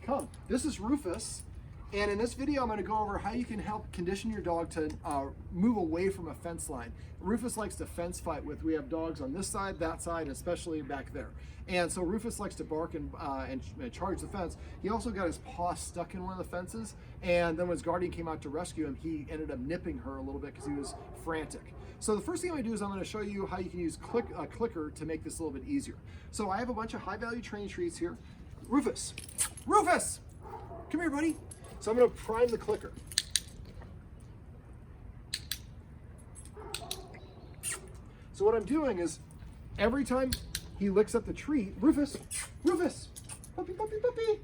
come. This is Rufus, and in this video I'm going to go over how you can help condition your dog to move away from a fence line. Rufus likes to fence fight we have dogs on this side, that side, and especially back there. And so Rufus likes to bark and charge the fence. He also got his paw stuck in one of the fences, and then when his guardian came out to rescue him, he ended up nipping her a little bit because he was frantic. So the first thing I'm going to do is I'm going to show you how you can use a clicker to make this a little bit easier. So I have a bunch of high value training treats here. Rufus, Rufus, come here, buddy. So I'm going to prime the clicker. So what I'm doing is every time he licks up the treat, Rufus, Rufus, puppy, puppy, puppy.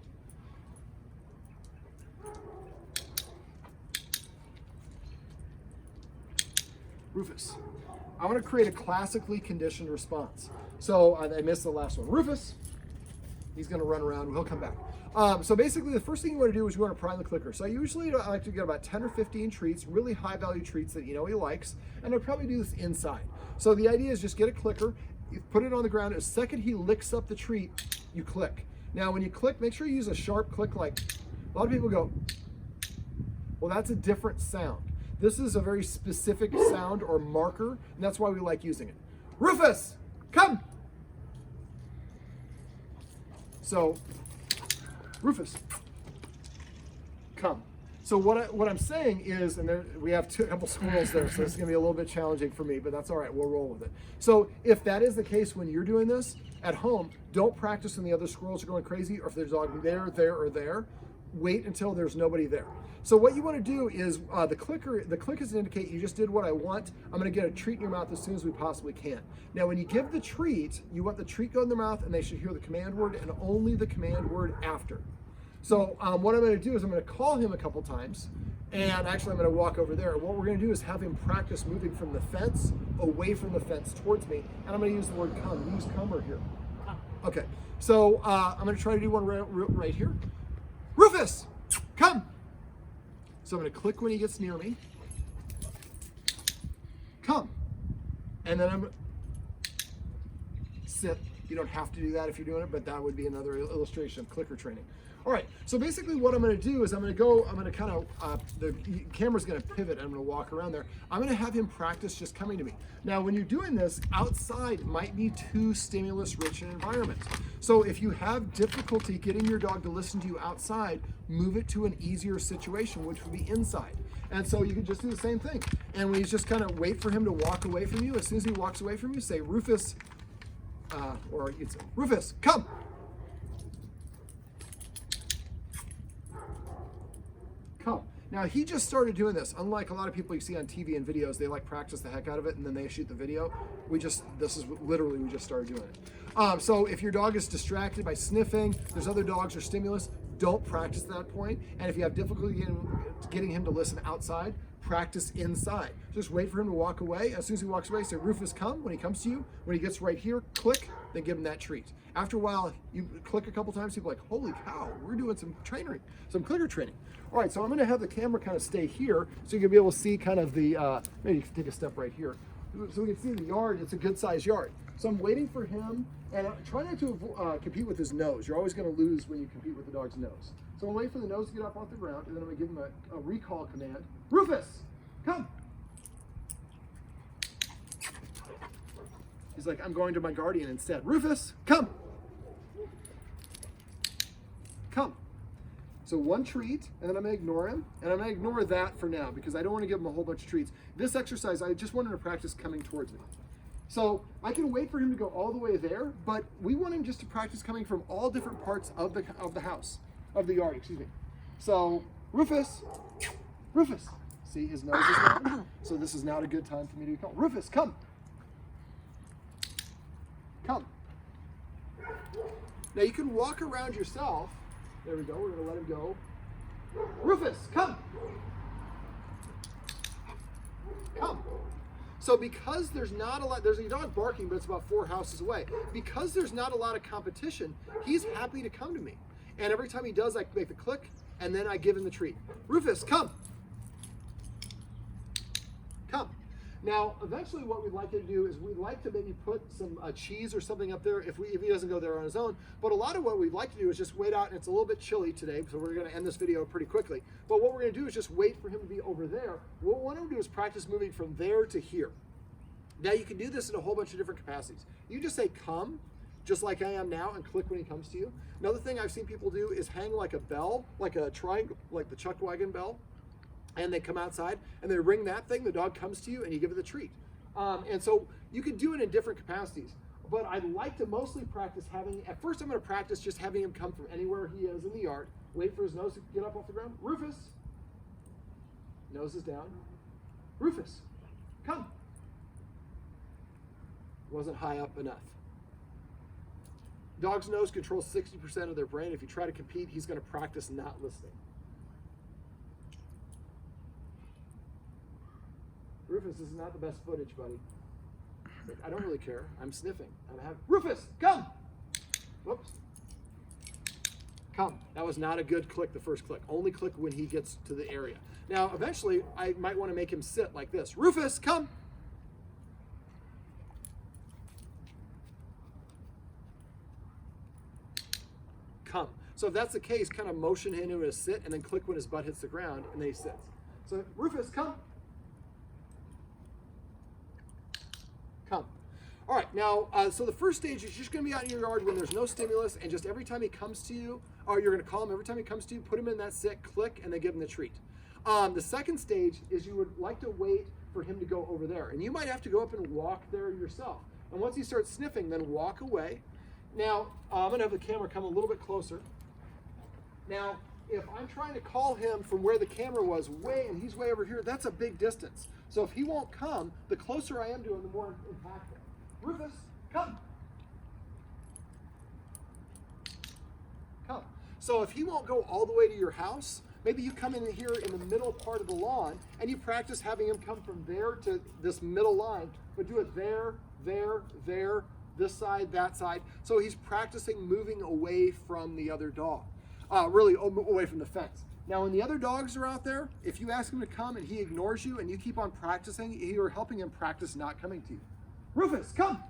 Rufus, I want to create a classically conditioned response. So I missed the last one. Rufus, he's going to run around. He'll come back. So basically, the first thing you want to do is you want to prime the clicker. So I usually like to get about 10 or 15 treats, really high value treats that you know he likes, and I'd probably do this inside. So the idea is just get a clicker, you put it on the ground. The second he licks up the treat, you click. Now when you click, make sure you use a sharp click. Like a lot of people go, well, that's a different sound. This is a very specific sound or marker, and that's why we like using it. Rufus, come! So, Rufus, come. So what I'm saying is, and we have a couple squirrels there, so it's gonna be a little bit challenging for me, but that's all right, we'll roll with it. So if that is the case when you're doing this at home, don't practice when the other squirrels are going crazy, or if there's a dog there, or there. Wait until there's nobody there. So what you want to do is the click is to indicate you just did what I want. I'm going to get a treat in your mouth as soon as we possibly can. Now when you give the treat, you want the treat go in their mouth and they should hear the command word and only the command word after. So what I'm going to do is I'm going to call him a couple times, and actually I'm going to walk over there. What we're going to do is have him practice moving from the fence away from the fence towards me, and I'm going to use the word come. Use come or here. Okay, so I'm going to try to do one right here. Rufus, come. So I'm going to click when he gets near me. Come. And then I'm sit. You don't have to do that if you're doing it, but that would be another illustration of clicker training. All right, so basically what I'm going to do is I'm going to kind of, the camera's going to pivot, and I'm going to walk around there. I'm going to have him practice just coming to me. Now, when you're doing this, outside might be too stimulus-rich an environment. So if you have difficulty getting your dog to listen to you outside, move it to an easier situation, which would be inside. And so you can just do the same thing. And when you just kind of wait for him to walk away from you, as soon as he walks away from you, say, Rufus, or you'd say, Rufus, come. Come. Now he just started doing this. Unlike a lot of people you see on TV and videos, they like practice the heck out of it and then they shoot the video. This is literally, we just started doing it. So if your dog is distracted by sniffing, there's other dogs or stimulus, don't practice at that point. And if you have difficulty getting him to listen outside, practice inside. Just wait for him to walk away. As soon as he walks away, say, Rufus, come. When he comes to you, when he gets right here, click, then give him that treat. After a while, you click a couple times, people are like, holy cow, we're doing some training, some clicker training. All right, so I'm gonna have the camera kind of stay here so you can be able to see kind of the, maybe take a step right here. So we can see the yard, it's a good sized yard. So I'm waiting for him, and try not to compete with his nose. You're always gonna lose when you compete with the dog's nose. So I'm waiting for the nose to get up off the ground, and then I'm gonna give him a recall command. Rufus, come. He's like, I'm going to my guardian instead. Rufus, come. Come. So one treat, and then I'm gonna ignore him, and I'm gonna ignore that for now because I don't wanna give him a whole bunch of treats. This exercise, I just wanted to practice coming towards me. So I can wait for him to go all the way there, but we want him just to practice coming from all different parts of the house, of the yard, excuse me. So Rufus, Rufus. See, his nose is down, so this is not a good time for me to call. Rufus, come. Come. Now you can walk around yourself. There we go, we're gonna let him go. Rufus, come. Come. So because there's not a lot, there's a dog barking, but it's about 4 houses away. Because there's not a lot of competition, he's happy to come to me. And every time he does, I make the click, and then I give him the treat. Rufus, come. Come. Now, eventually what we'd like to do is we'd like to maybe put some cheese or something up there if he doesn't go there on his own. But a lot of what we'd like to do is just wait out, and it's a little bit chilly today, so we're going to end this video pretty quickly. But what we're going to do is just wait for him to be over there. What we want him to do is practice moving from there to here. Now, you can do this in a whole bunch of different capacities. You just say come, just like I am now, and click when he comes to you. Another thing I've seen people do is hang like a bell, like a triangle, like the chuck wagon bell. And they come outside and they ring that thing, the dog comes to you and you give it the treat. And so you can do it in different capacities, but I'd like to mostly practice at first I'm gonna practice just having him come from anywhere he is in the yard, wait for his nose to get up off the ground. Rufus, nose is down. Rufus, come. Wasn't high up enough. Dog's nose controls 60% of their brain. If you try to compete, he's gonna practice not listening. Rufus, this is not the best footage, buddy. Like, I don't really care. I'm sniffing. Rufus, come! Whoops. Come. That was not a good click, the first click. Only click when he gets to the area. Now, eventually, I might want to make him sit like this. Rufus, come! Come. So if that's the case, kind of motion him into a sit and then click when his butt hits the ground and then he sits. So, Rufus, come! Come. All right, now, so the first stage is just going to be out in your yard when there's no stimulus, and just every time he comes to you, or you're going to call him every time he comes to you, put him in that sit, click, and then give him the treat. The second stage is you would like to wait for him to go over there, and you might have to go up and walk there yourself. And once he starts sniffing, then walk away. Now, I'm going to have the camera come a little bit closer. Now, if I'm trying to call him from where the camera was and he's way over here, that's a big distance. So if he won't come, the closer I am to him, the more impactful. Rufus, come. Come. So if he won't go all the way to your house, maybe you come in here in the middle part of the lawn and you practice having him come from there to this middle line, but do it there, this side, that side. So he's practicing moving away from the other dog, really away from the fence. Now, when the other dogs are out there, if you ask him to come and he ignores you and you keep on practicing, you're helping him practice not coming to you. Rufus, come.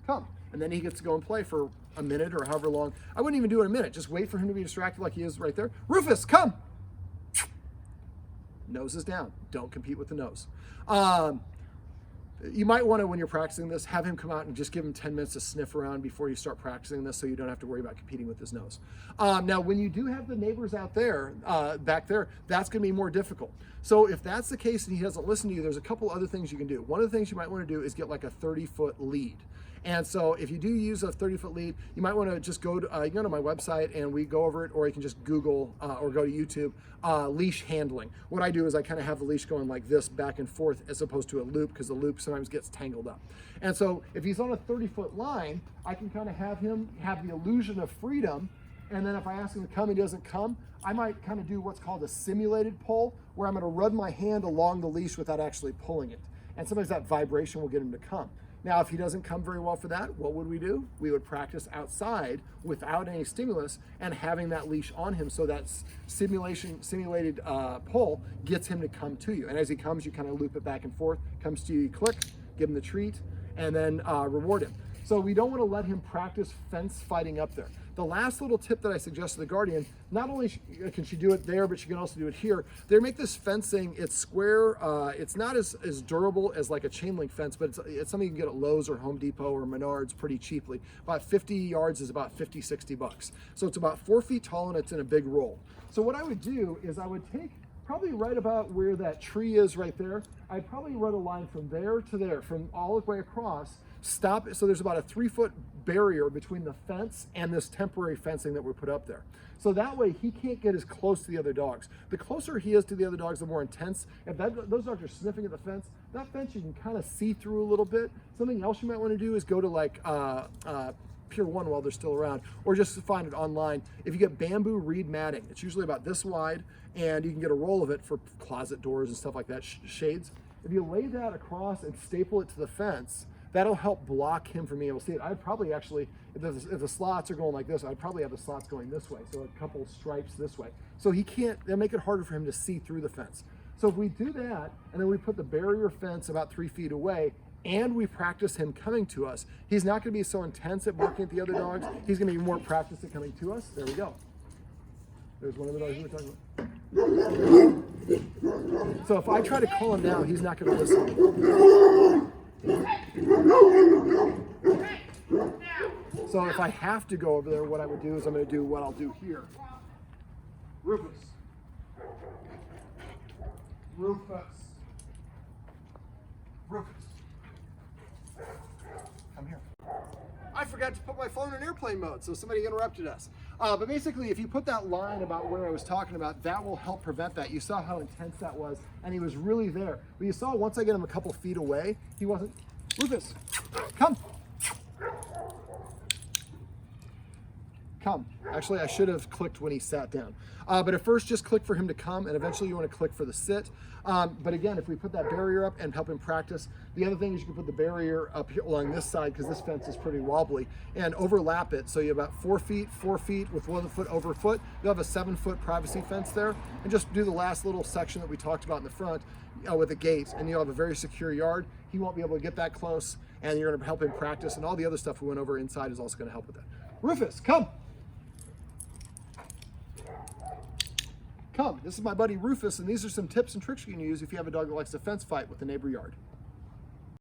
Come. And then he gets to go and play for a minute or however long. I wouldn't even do it in a minute. Just wait for him to be distracted like he is right there. Rufus, come. Nose is down. Don't compete with the nose. You might want to, when you're practicing this, have him come out and just give him 10 minutes to sniff around before you start practicing this, so you don't have to worry about competing with his nose. Now, when you do have the neighbors out there, back there, that's going to be more difficult. So if that's the case and he doesn't listen to you, there's a couple other things you can do. One of the things you might want to do is get like a 30-foot lead. And so if you do use a 30-foot lead, you might want to just go to, you can go to my website and we go over it, or you can just Google or go to YouTube, leash handling. What I do is I kind of have the leash going like this back and forth as opposed to a loop, because the loop sometimes gets tangled up. And so if he's on a 30-foot line, I can kind of have him have the illusion of freedom. And then if I ask him to come, he doesn't come, I might kind of do what's called a simulated pull, where I'm going to run my hand along the leash without actually pulling it. And sometimes that vibration will get him to come. Now, if he doesn't come very well for that, what would we do? We would practice outside without any stimulus and having that leash on him, so that simulated pull gets him to come to you. And as he comes, you kind of loop it back and forth, comes to you, you click, give him the treat, and then reward him. So we don't want to let him practice fence fighting up there. The last little tip that I suggest to the guardian, not only can she do it there, but she can also do it here. They make this fencing, it's square, it's not as durable as like a chain link fence, but it's something you can get at Lowe's or Home Depot or Menards pretty cheaply. About 50 yards is about 50, 60 bucks. So it's about 4 feet tall and it's in a big roll. So what I would do is I would take probably right about where that tree is right there. I'd probably run a line from there to there, from all the way across, stop it. So there's about a 3-foot barrier between the fence and this temporary fencing that we put up there. So that way he can't get as close to the other dogs. The closer he is to the other dogs, the more intense. If those dogs are sniffing at the fence, that fence you can kind of see through a little bit. Something else you might want to do is go to like Pier 1 while they're still around, or just find it online. If you get bamboo reed matting, it's usually about this wide, and you can get a roll of it for closet doors and stuff like that, shades. If you lay that across and staple it to the fence, That'll help block him from being able to see it. I'd probably actually, if the slots are going like this, I'd probably have the slots going this way. So a couple stripes this way. So he can't, they'll make it harder for him to see through the fence. So if we do that, and then we put the barrier fence about 3 feet away, and we practice him coming to us, he's not gonna be so intense at barking at the other dogs. He's gonna be more practiced at coming to us. There we go. There's one of the dogs we were talking about. So if I try to call him now, he's not gonna listen. So if I have to go over there, what I would do is I'm gonna do what I'll do here. Rufus. Rufus. Rufus. Come here. I forgot to put my phone in airplane mode, so somebody interrupted us. But basically, if you put that line about where I was talking about, that will help prevent that. You saw how intense that was, and he was really there. But you saw once I get him a couple feet away, he wasn't. Rufus, come. Come. Actually, I should have clicked when he sat down. But at first, just click for him to come, and eventually you want to click for the sit. But again, if we put that barrier up and help him practice, the other thing is you can put the barrier up here along this side, because this fence is pretty wobbly, and overlap it. So you have about 4 feet with 1 foot over foot. You'll have a 7-foot privacy fence there, and just do the last little section that we talked about in the front with the gate, and you'll have a very secure yard. He won't be able to get that close, and you're going to help him practice, and all the other stuff we went over inside is also going to help with that. Rufus, come. Come, this is my buddy Rufus, and these are some tips and tricks you can use if you have a dog that likes to fence fight with the neighbor yard.